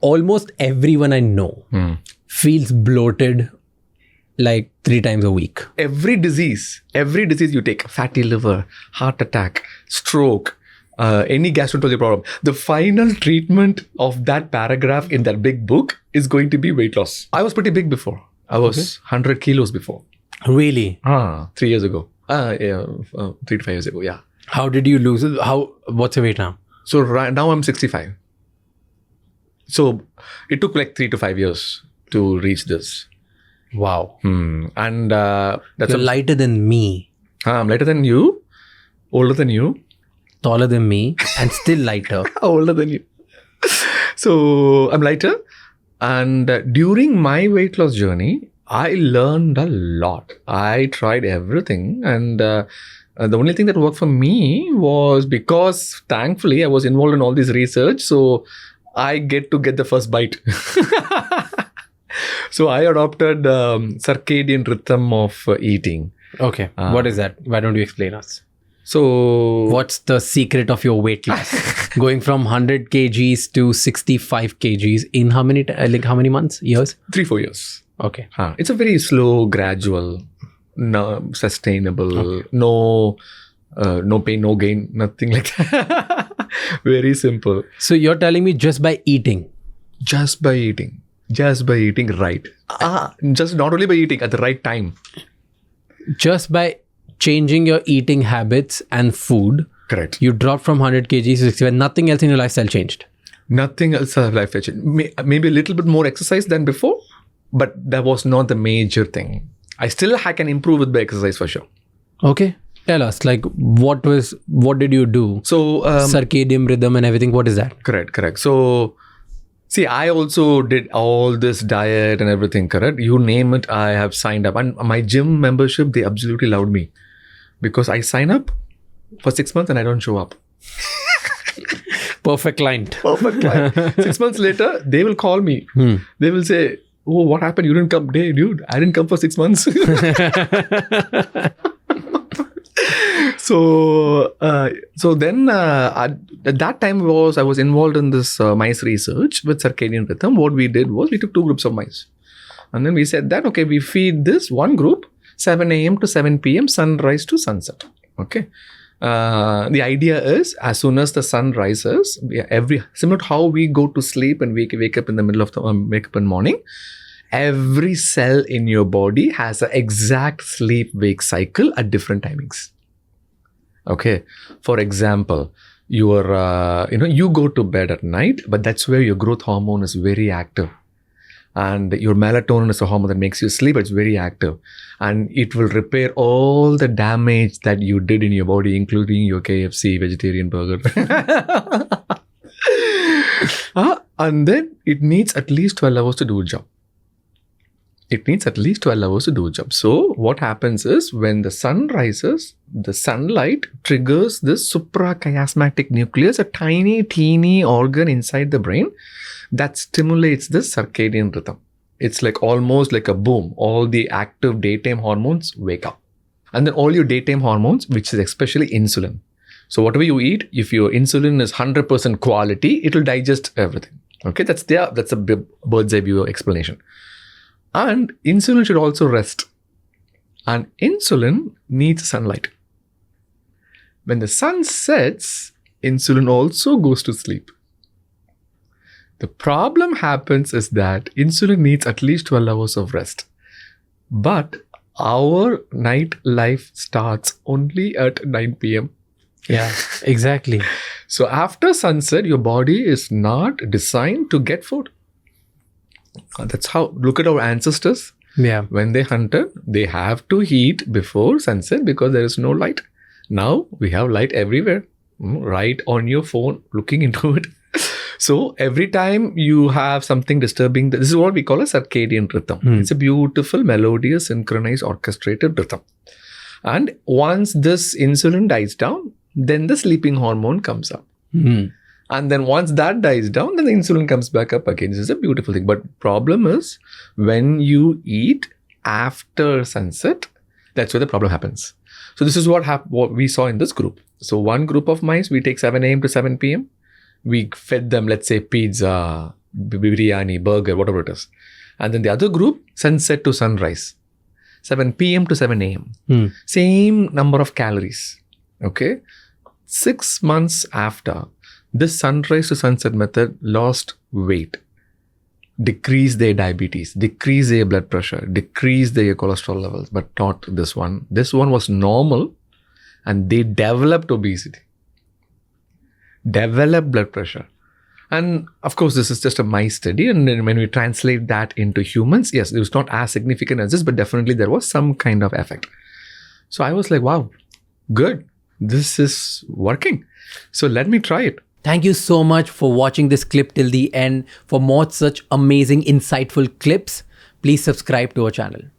almost everyone I know feels bloated like 3 times a week. Every disease you take, fatty liver, heart attack, stroke, any gastrointestinal problem, the final treatment of that paragraph in that big book is going to be weight loss. I was pretty big before. I was 100 kilos before. Really? 3 years ago. 3 to 5 years ago, yeah. How did you lose it? What's your weight now? So right now I'm 65. So it took like 3 to 5 years to reach this. Wow. And that's You're lighter than me. I'm lighter than you, older than you, taller than me, and still lighter. older than you. So I'm lighter. And during my weight loss journey, I learned a lot. I tried everything. And the only thing that worked for me was because thankfully I was involved in all this research. So I get the first bite. So I adopted circadian rhythm of eating. Okay. What is that? Why don't you explain us? So what's the secret of your weight loss? Going from 100 kgs to 65 kgs in how many months? Years? 3-4 years. Okay. It's a very slow, gradual, sustainable, no pain, no gain, nothing like that. Very simple. So you're telling me just by eating? Just by eating right. Just not only by eating at the right time. Just by changing your eating habits and food. Correct. You dropped from 100 kgs to 65. Nothing else in your lifestyle changed? Nothing else in lifestyle changed. Maybe a little bit more exercise than before, but that was not the major thing. I can improve with the exercise for sure. Okay. Tell us, what did you do? So, circadian rhythm and everything, what is that? Correct. So, see, I also did all this diet and everything, correct? You name it, I have signed up. And my gym membership, they absolutely loved me. Because I sign up for 6 months and I don't show up. Perfect client. 6 months later, they will call me. They will say, oh, what happened? You didn't come. Hey, dude, I didn't come for 6 months. So then at that time I was involved in this mice research with circadian rhythm. What we did was we took 2 groups of mice. And then we said that, okay, we feed this one group 7 a.m. to 7 p.m. sunrise to sunset. Okay. The idea is as soon as the sun rises, similar to how we go to sleep and wake up in the middle of the wake up in the morning, every cell in your body has an exact sleep-wake cycle at different timings. Okay. For example, you go to bed at night, but that's where your growth hormone is very active. And your melatonin is a hormone that makes you sleep. It's very active. And it will repair all the damage that you did in your body, including your KFC vegetarian burger. And then it needs at least 12 hours to do a job. So what happens is when the sun rises, the sunlight triggers this suprachiasmatic nucleus, a tiny, teeny organ inside the brain that stimulates the circadian rhythm. It's almost like a boom. All the active daytime hormones wake up. And then all your daytime hormones, which is especially insulin. So whatever you eat, if your insulin is 100% quality, it will digest everything. Okay, that's a bird's eye view explanation. And insulin should also rest. And insulin needs sunlight. When the sun sets, insulin also goes to sleep. The problem happens is that insulin needs at least 12 hours of rest. But our night life starts only at 9 p.m. Yeah, exactly. So after sunset, your body is not designed to get food. That's how, look at our ancestors. Yeah. When they hunted, they have to eat before sunset because there is no light. Now we have light everywhere, right on your phone, looking into it. So every time you have something disturbing, this is what we call a circadian rhythm. It's a beautiful, melodious, synchronized, orchestrated rhythm. And once this insulin dies down, then the sleeping hormone comes up. And then once that dies down, then the insulin comes back up again. This is a beautiful thing. But problem is, when you eat after sunset, that's where the problem happens. So this is what we saw in this group. So one group of mice, we take 7 a.m. to 7 p.m. We fed them, let's say, pizza biryani, burger, whatever it is. And then the other group, sunset to sunrise, 7 p.m. to 7 a.m. Same number of calories. Okay. 6 months after, this sunrise to sunset method lost weight, decreased their diabetes, decreased their blood pressure, decreased their cholesterol levels, but not this one. This one was normal and they developed obesity, developed blood pressure. And of course, this is just a mice study. And then when we translate that into humans, yes, it was not as significant as this, but definitely there was some kind of effect. So I was like, wow, good. This is working. So let me try it. Thank you so much for watching this clip till the end. For more such amazing, insightful clips, please subscribe to our channel.